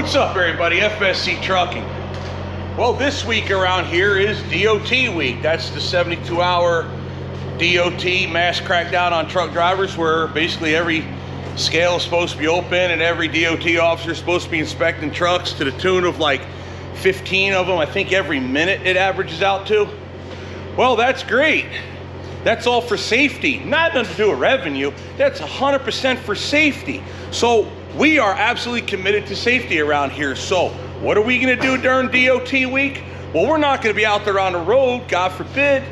What's up, everybody? FSC Trucking. Well, this week around here is DOT week. That's the 72-hour DOT mass crackdown on truck drivers, where basically every scale is supposed to be open and every DOT officer is supposed to be inspecting trucks to the tune of like 15 of them, I think, every minute it averages out to. Well, that's great. That's all for safety. Nothing to do with revenue. That's 100% for safety. So we are absolutely committed to safety around here. So what are we gonna do during DOT week? Well, we're not gonna be out there on the road, God forbid,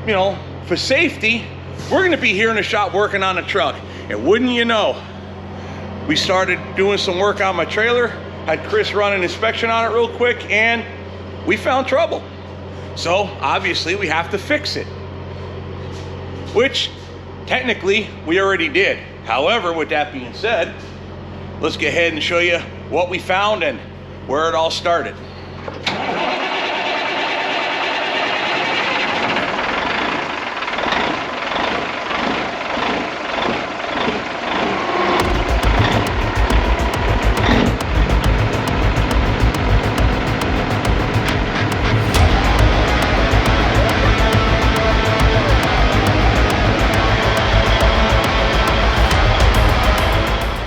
you know, for safety. We're gonna be here in the shop working on the truck. And wouldn't you know, we started doing some work on my trailer, had Chris run an inspection on it real quick, and we found trouble. So obviously we have to fix it, which technically we already did. However, with that being said, let's go ahead and show you what we found and where it all started.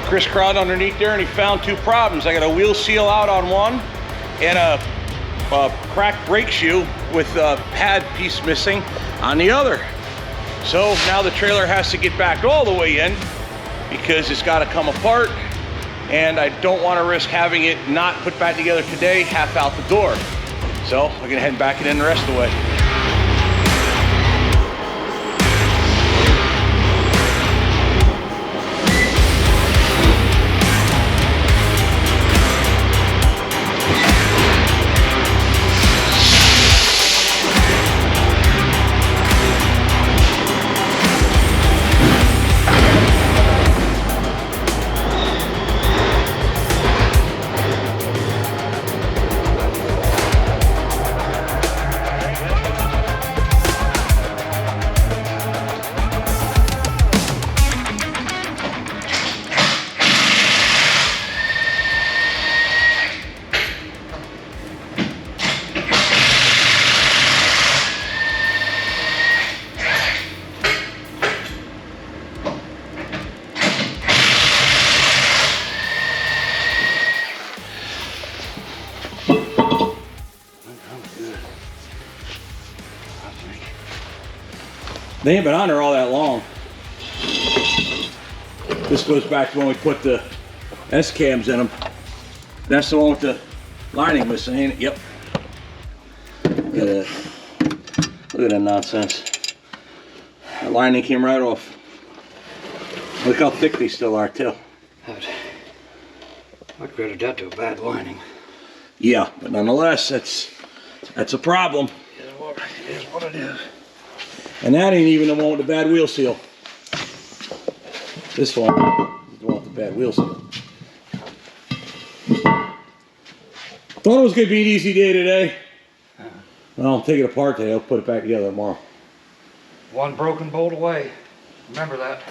Chris crawled underneath there and he found two problems. I got a wheel seal out on one and a cracked brake shoe with a pad piece missing on the other. So now the trailer has to get back all the way in because it's got to come apart, and I don't want to risk having it not put back together today, half out the door. So we're gonna head back it in the rest of the way. They ain't been on there all that long. This goes back to when we put the S-cams in them. That's the one with the lining missing, ain't it? Yep. Look at that. Look at that nonsense. That lining came right off. Look how thick they still are, too. I credit that to a bad lining. Yeah, but nonetheless, that's a problem. It is what it is. And that ain't even the one with the bad wheel seal. This one is the one with the bad wheel seal. Thought it was gonna be an easy day today. Well, I'll take it apart today. I'll put it back together tomorrow. One broken bolt away. Remember that.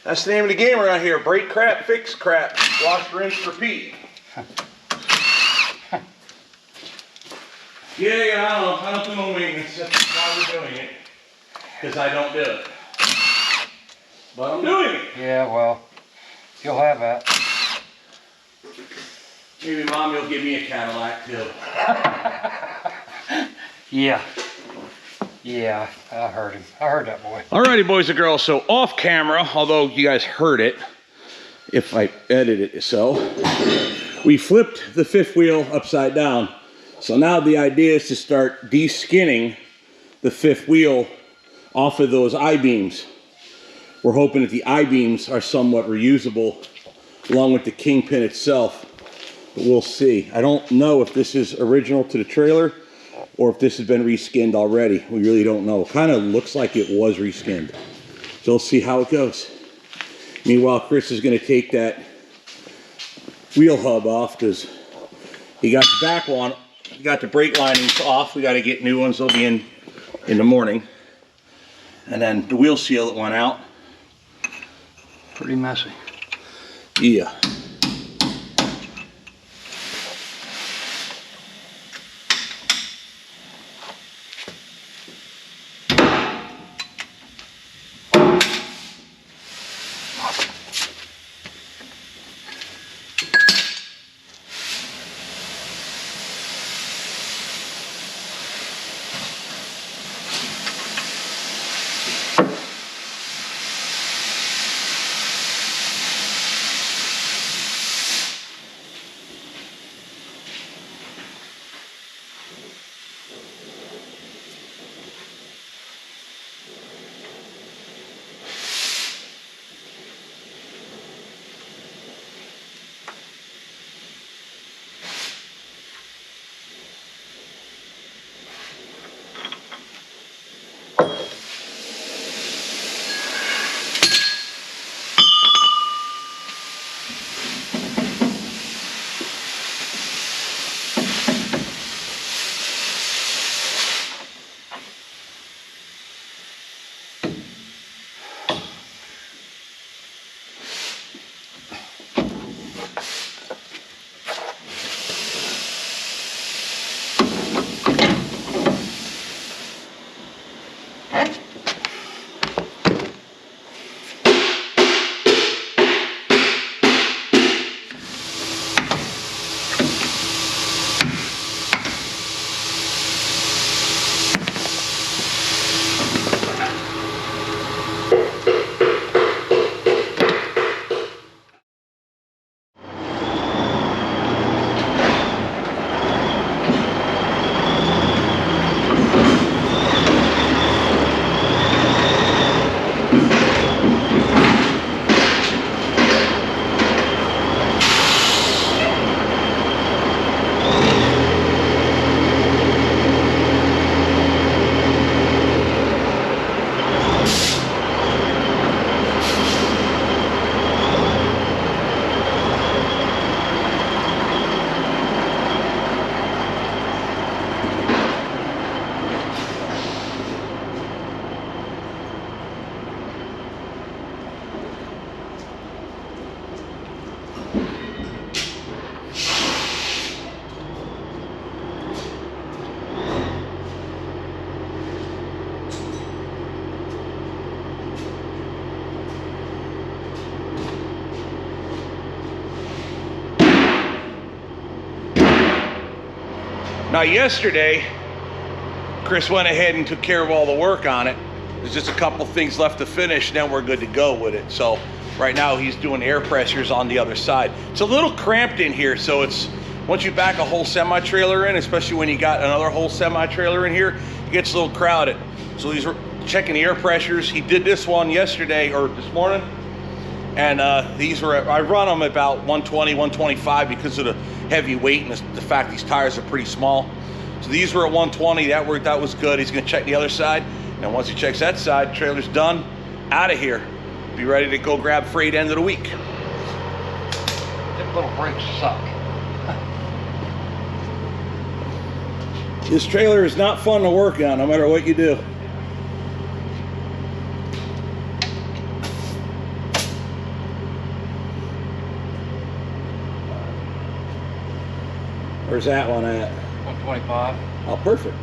That's the name of the game around here. Break crap, fix crap. Wash, rinse, repeat. Yeah, I don't do no maintenance. That's why we're doing it. Because I don't do it. But I'm doing it. Yeah, well, you'll have that. Maybe Mommy will give me a Cadillac too. Yeah. Yeah, I heard him. I heard that boy. Alrighty, boys and girls. So off camera, although you guys heard it, if I edited it so, we flipped the fifth wheel upside down. So now the idea is to start de-skinning the fifth wheel off of those I-beams. We're hoping that the I-beams are somewhat reusable along with the kingpin itself, but we'll see. I don't know if this is original to the trailer or if this has been reskinned already. We really don't know. Kind of looks like it was reskinned. So we'll see how it goes. Meanwhile, Chris is going to take that wheel hub off because he got the back one. He got the brake linings off. We got to get new ones. They'll be in the morning. And then the wheel seal that went out. Pretty messy. Yeah. Now yesterday, Chris went ahead and took care of all the work on it. There's just a couple things left to finish, then we're good to go with it. So right now he's doing air pressures on the other side. It's a little cramped in here, so it's, once you back a whole semi-trailer in, especially when you got another whole semi-trailer in here, it gets a little crowded. So he's checking the air pressures. He did this one yesterday, or this morning, and these were, I run them about 120, 125 because of the heavy weight and the fact these tires are pretty small. So these were at 120, that worked out, was good. He's gonna check the other side, and once he checks that side, trailer's done, out of here. Be ready to go grab freight end of the week. Them little brakes suck. This trailer is not fun to work on, no matter what you do. Where's that one at? 125. Oh, perfect.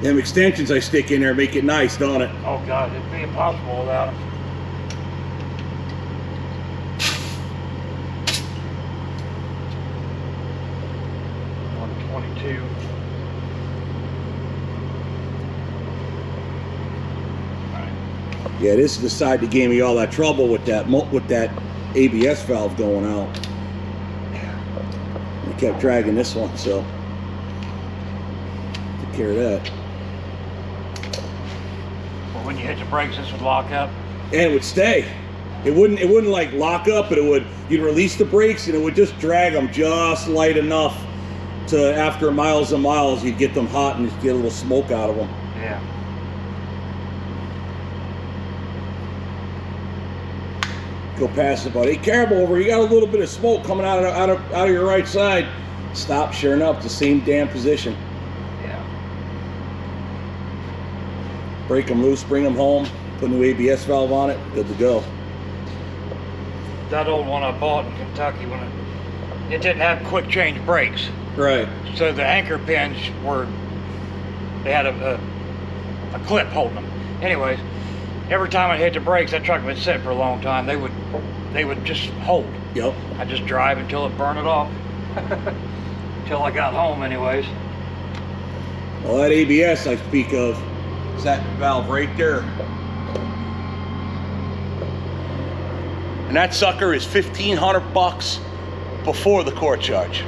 Them extensions I stick in there make it nice, don't it? Oh God, it'd be impossible without them. Yeah, this is the side that gave me all that trouble with that ABS valve going out. I kept dragging this one, so took care of that. Well, when you hit the brakes, this would lock up. And it would stay. It wouldn't like lock up, but you'd release the brakes and it would just drag them just light enough to, after miles and miles, you'd get them hot and just get a little smoke out of them. Yeah. Go past it, buddy. Cabover, you got a little bit of smoke coming out of your right side. Stop, sure enough, the same damn position. Yeah. Break them loose, bring them home, put a new ABS valve on it, good to go. That old one I bought in Kentucky, when it didn't have quick change brakes. Right. So the anchor pins they had a clip holding them. Anyways, every time I hit the brakes, that truck would sit for a long time. They would just hold. Yep. I just drive until it burned it off. Until I got home, anyways. Well, that ABS I speak of is that valve right there. And that sucker is $1,500 before the court charge.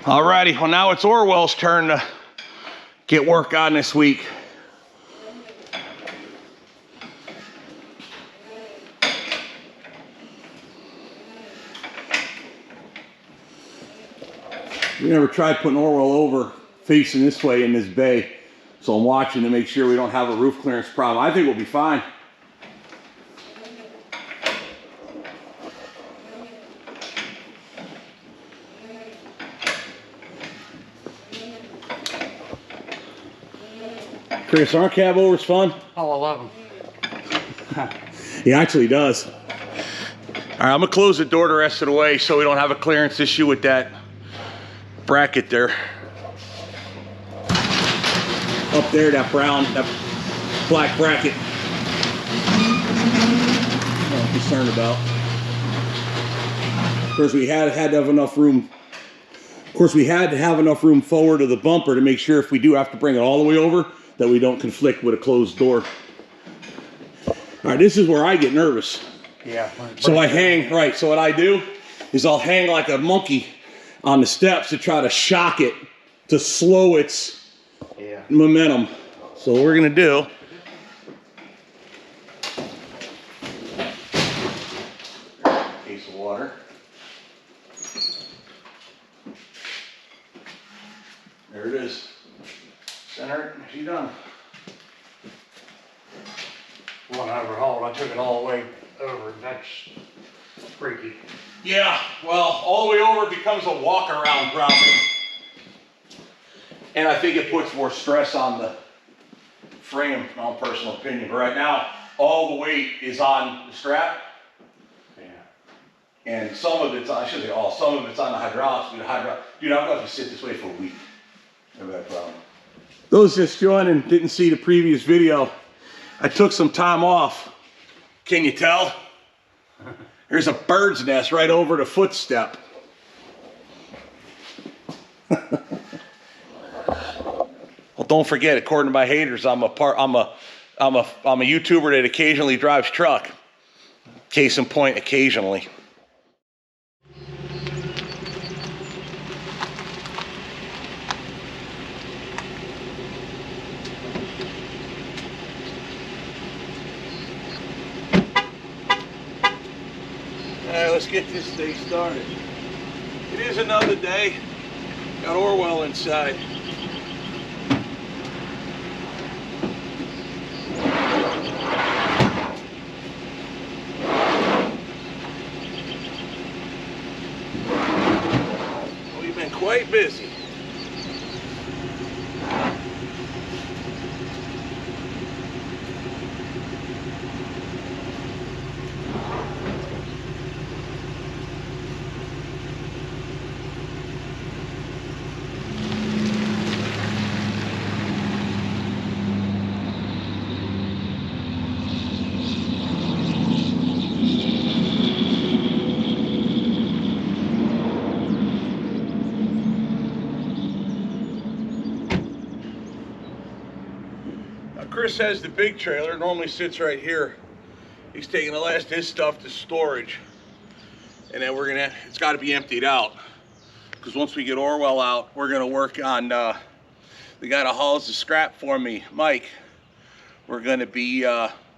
Alrighty, well now it's Orwell's turn to get work on this week. We never tried putting Orwell over facing this way in this bay, so I'm watching to make sure we don't have a roof clearance problem. I think we'll be fine. Chris, aren't Cabovers fun? Oh, I love them. He actually does. All right, I'm gonna close the door the rest of the way so we don't have a clearance issue with that bracket there. Up there, that black bracket. I'm concerned about. Of course, we had to have enough room. Of course, we had to have enough room forward of the bumper to make sure if we do have to bring it all the way over, that we don't conflict with a closed door. All right, this is where I get nervous. Yeah. So I hang, right, so what I do is I'll hang like a monkey on the steps to try to shock it to slow its momentum. So what we're gonna do, case of water. There it is. Center it, she's done. One overhauled, I took it all the way over. That's freaky. Yeah, well, all the way over becomes a walk around problem. And I think it puts more stress on the frame, in my own personal opinion. But right now, all the weight is on the strap. Yeah. And some of it's on, I shouldn't say all, some of it's on the hydraulics. Dude, I'm gonna have to sit this way for a week. Never had a problem. Those just joined and didn't see the previous video, I took some time off. Can you tell? There's a bird's nest right over the footstep. Well, don't forget, according to my haters, I'm a YouTuber that occasionally drives truck. Case in point, occasionally. All right, let's get this thing started. It is another day. Got Orwell inside. We've been quite busy. Chris has the big trailer, normally sits right here. He's taking the last of his stuff to storage. And then it's gotta be emptied out. Because once we get Orwell out, we're gonna work on, the guy that hauls the scrap for me, Mike. We're gonna be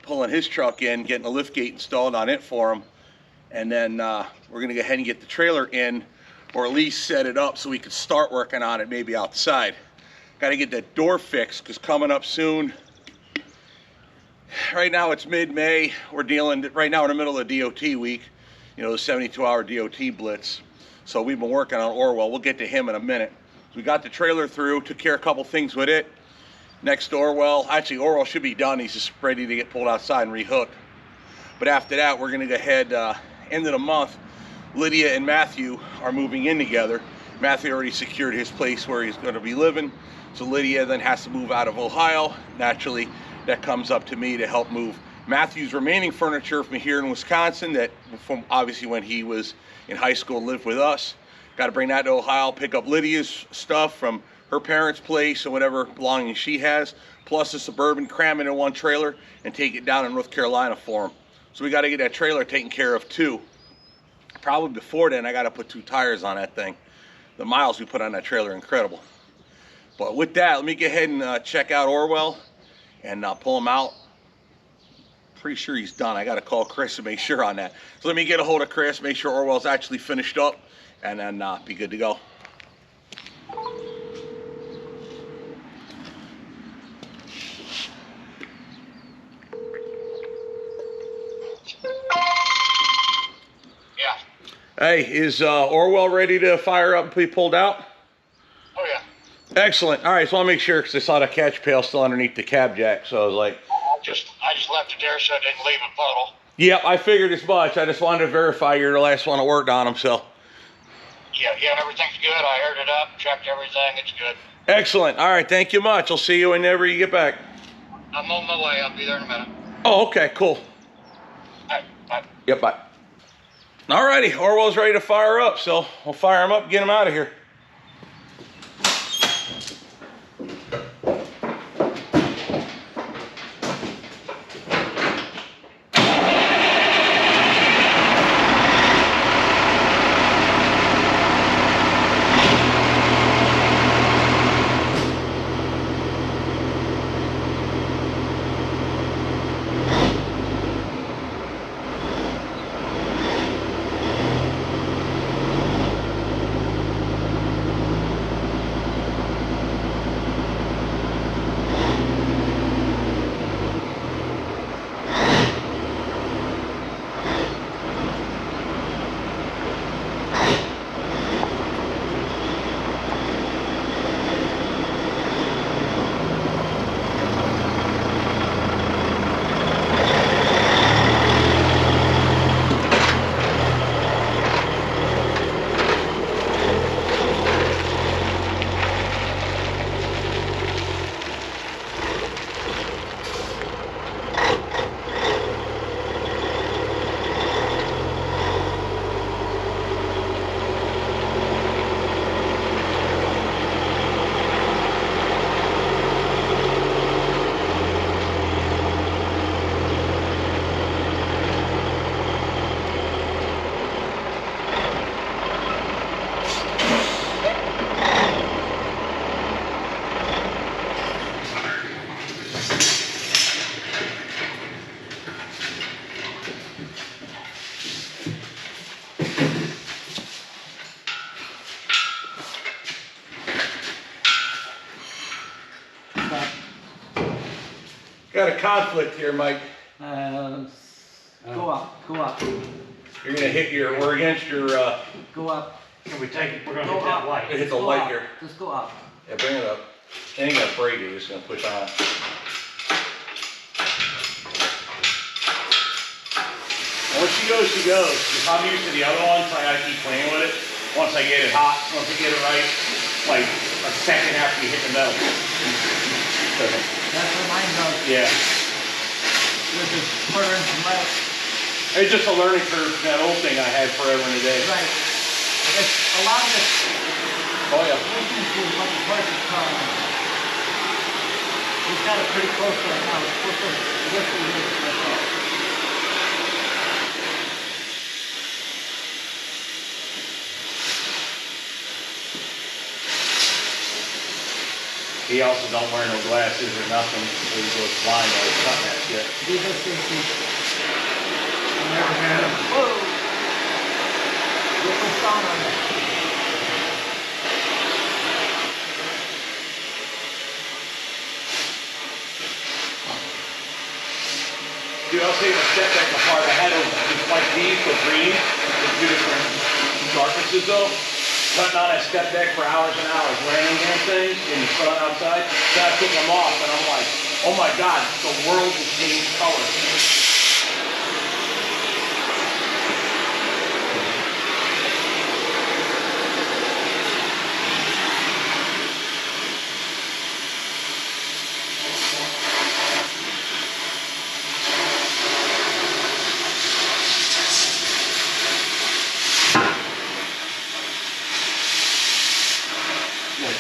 pulling his truck in, getting a lift gate installed on it for him. And then we're gonna go ahead and get the trailer in, or at least set it up so we can start working on it, maybe outside. Gotta get that door fixed, because coming up soon, right now it's mid-May. We're dealing, right now in the middle of the DOT week, you know, the 72-hour DOT blitz. So we've been working on Orwell. We'll get to him in a minute. So we got the trailer through, took care of a couple things with it. Next to Orwell, actually Orwell should be done. He's just ready to get pulled outside and rehooked. But after that, we're gonna go ahead, end of the month, Lydia and Matthew are moving in together. Matthew already secured his place where he's gonna be living. So Lydia then has to move out of Ohio. Naturally, that comes up to me to help move Matthew's remaining furniture from here in Wisconsin, that from obviously when he was in high school lived with us. Got to bring that to Ohio, pick up Lydia's stuff from her parents' place or whatever belongings she has, plus a Suburban, cram it in one trailer and take it down in North Carolina for him. So we got to get that trailer taken care of too. Probably before then, I got to put 2 tires on that thing. The miles we put on that trailer are incredible. But with that, let me go ahead and check out Orwell and pull him out. Pretty sure he's done. I got to call Chris to make sure on that. So let me get a hold of Chris, make sure Orwell's actually finished up, and then be good to go. Yeah. Hey, is Orwell ready to fire up and be pulled out? Oh yeah. Excellent. All right, so I'll make sure, because I saw the catch pail still underneath the cab jack, so I was like, I just left it there so it didn't leave a puddle. yep, I figured as much. I just wanted to verify you're the last one that worked on them, so. Yeah, everything's good. I aired it up, checked everything. It's good. Excellent. All right, thank you much. I'll see you whenever you get back. I'm on my way. I'll be there in a minute. Oh, okay, cool. All right, bye. Yep, bye. All righty, Orwell's ready to fire up, so we'll fire him up, get him out of here. Got a conflict here, Mike. Go up, go up, You're gonna hit your, we're against your, go up. Can we take it? We're gonna Go hit that up. light. hit the Go light up. here. Just go up. Yeah, bring it up. Ain't gonna break it, you're just gonna push on. Once she goes, she goes. If I'm used to the other ones, I gotta keep playing with it. Once I get it hot, once I get it right, like a second after you hit the metal. That's what mine goes. Yeah. With this quarter inch metal. It's just a learning curve from that old thing I had forever and a day. Right. It's a lot of it. Oh yeah. Listen to what the horse is calling. He's got it pretty close right now. It's supposed to lift a little bit like that. He also don't wear no glasses or nothing, so he goes blind while he's cutting that shit. These are safety. Never had them. Whoa! Get the sound on that. Dude, I was taking a step back apart. I had them just like these, but green, with two different darknesses though. Cutting on that step deck for hours and hours, wearing them damn things in the sun outside. Then I took them off and I'm like, oh my God, the world will change color.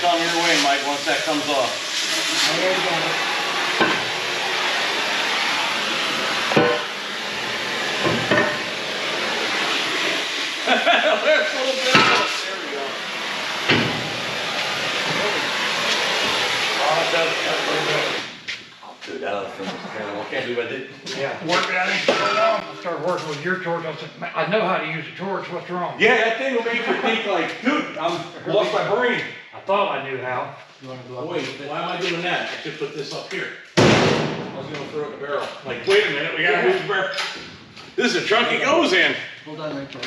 Come your way, Mike, once that comes off. I already got it. There's a little bit of it. There we go. Oh, it does cut a little bit. Dude, that other thing was terrible. Can't believe I did. Yeah, working on it so long. I started working with your torch. I said, "Man, I know how to use a torch. What's wrong?" Yeah, that thing will make you think like, dude, I'm lost my brain. I thought I knew how. You want to go up? Wait, why am I doing that? I should put this up here. I was gonna throw it in the barrel. Like, wait a minute, we gotta move the barrel. This is a truck it goes in. Hold on right there.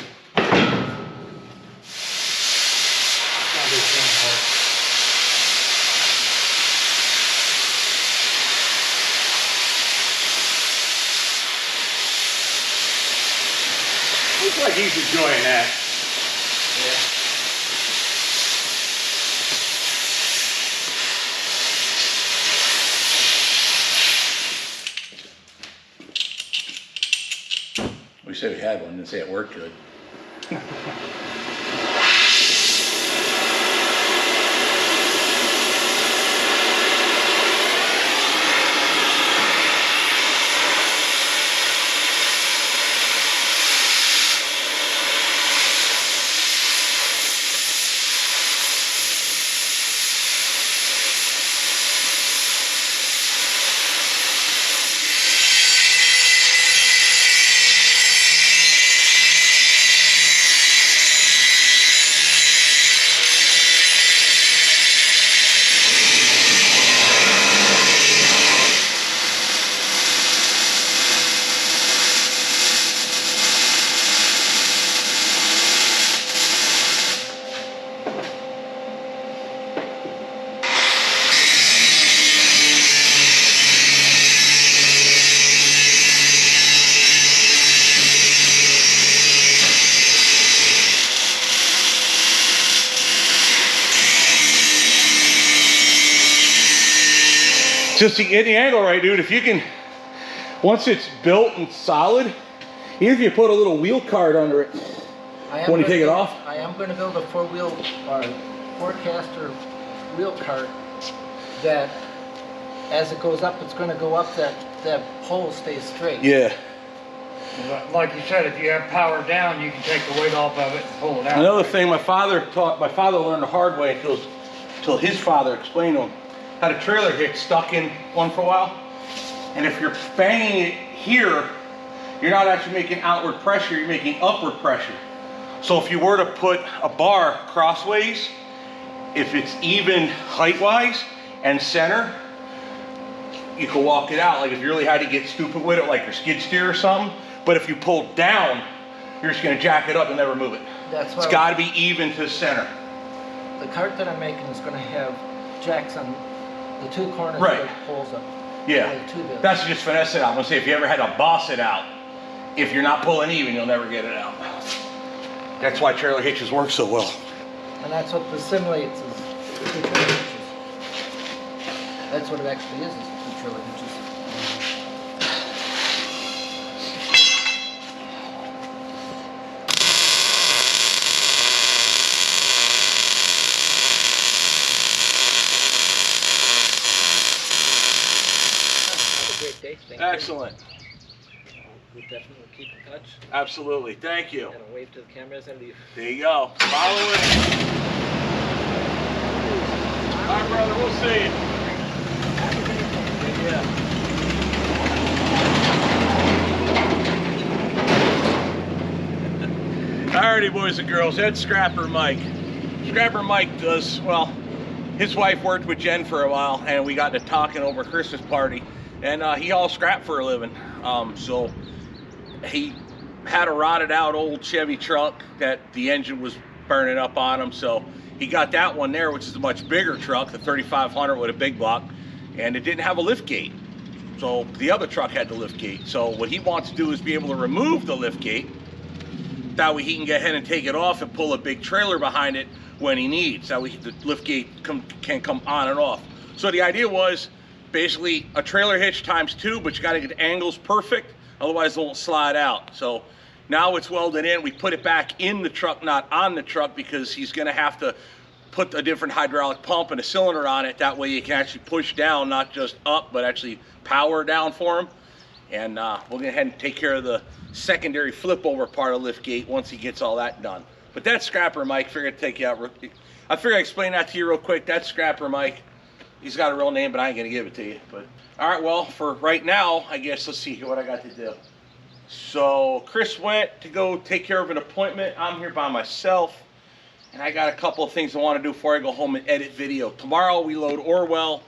Looks like he's enjoying that. Yeah. We said we had one, didn't say it worked good. Just to get the angle right, dude, if you can, once it's built and solid, even if you put a little wheel card under it, when you take it off. I am going to build a four-wheel forecaster wheel cart that, as it goes up, it's going to go up that pole stays straight. Yeah. Like you said, if you have power down, you can take the weight off of it and pull it out. Another thing my father learned the hard way until his father explained to him. Had a trailer get stuck in one for a while, and if you're banging it here, you're not actually making outward pressure, you're making upward pressure. So if you were to put a bar crossways, if it's even height-wise and center, you can walk it out. Like if you really had to get stupid with it, like your skid steer or something. But if you pull down, you're just gonna jack it up and never move it. That's why It's gotta be even to the center. the cart that I'm making is gonna have jacks on the two corners Right. where it pulls up. Yeah, Like two bits. that's just finesse it out. I'm gonna say if you ever had to boss it out, if you're not pulling even, you'll never get it out. That's why trailer hitches work so well. And that's what the simulates is two trailer hitches. That's what it actually is two trailer hitches. Have a great day. Thank you. Excellent. We definitely will keep in touch. Absolutely. Thank you. And a wave to the cameras and leave. There you go. Follow it. All right, brother. We'll see you. Yeah. Alrighty, boys and girls. That's Scrapper Mike. Scrapper Mike does, well, his wife worked with Jen for a while, and we got to talking over a Christmas party, and he all scrap for a living. So he had a rotted out old Chevy truck that the engine was burning up on him, so he got that one there, which is a much bigger truck, the 3500 with a big block, and it didn't have a lift gate. So the other truck had the lift gate. So what he wants to do is be able to remove the lift gate. That way he can go ahead and take it off and pull a big trailer behind it when he needs. That way the lift gate can come on and off. So the idea was basically a trailer hitch ×2, but you got to get the angles perfect, otherwise it won't slide out. So now it's welded in. We put it back in the truck, not on the truck, because he's going to have to put a different hydraulic pump and a cylinder on it. That way you can actually push down, not just up, but actually power down for him. And we'll go ahead and take care of the secondary flip over part of lift gate once he gets all that done. But that's Scrapper Mike. Figured I'd take you out. I figured I'd explain that to you real quick. That's Scrapper Mike. He's got a real name, but I ain't gonna give it to you. But all right, well, for right now, I guess let's see what I got to do. So Chris went to go take care of an appointment. I'm here by myself, and I got a couple of things I want to do before I go home and edit video. Tomorrow we load Orwell,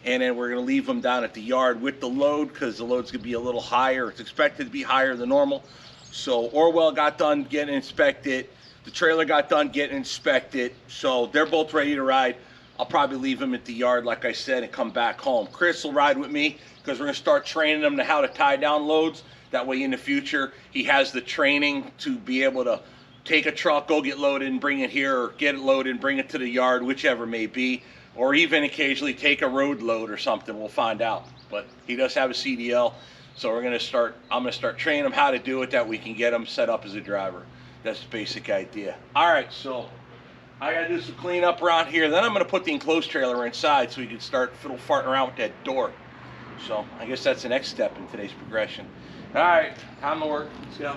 and then we're gonna leave them down at the yard with the load, because the load's gonna be a little higher. It's expected to be higher than normal. So Orwell got done getting inspected. The trailer got done getting inspected. So they're both ready to ride. I'll probably leave them at the yard, like I said, and come back home. Chris will ride with me, because we're gonna start training him to how to tie down loads. That way in the future, he has the training to be able to take a truck, go get loaded and bring it here, or get it loaded and bring it to the yard, whichever may be. Or even occasionally take a road load or something. We'll find out. But he does have a CDL, so I'm gonna start training him how to do it, that we can get him set up as a driver. That's the basic idea. All right, so I gotta do some cleanup around here. Then I'm gonna put the enclosed trailer inside so we can start fiddle farting around with that door. So I guess that's the next step in today's progression. All right, time to work. Let's go.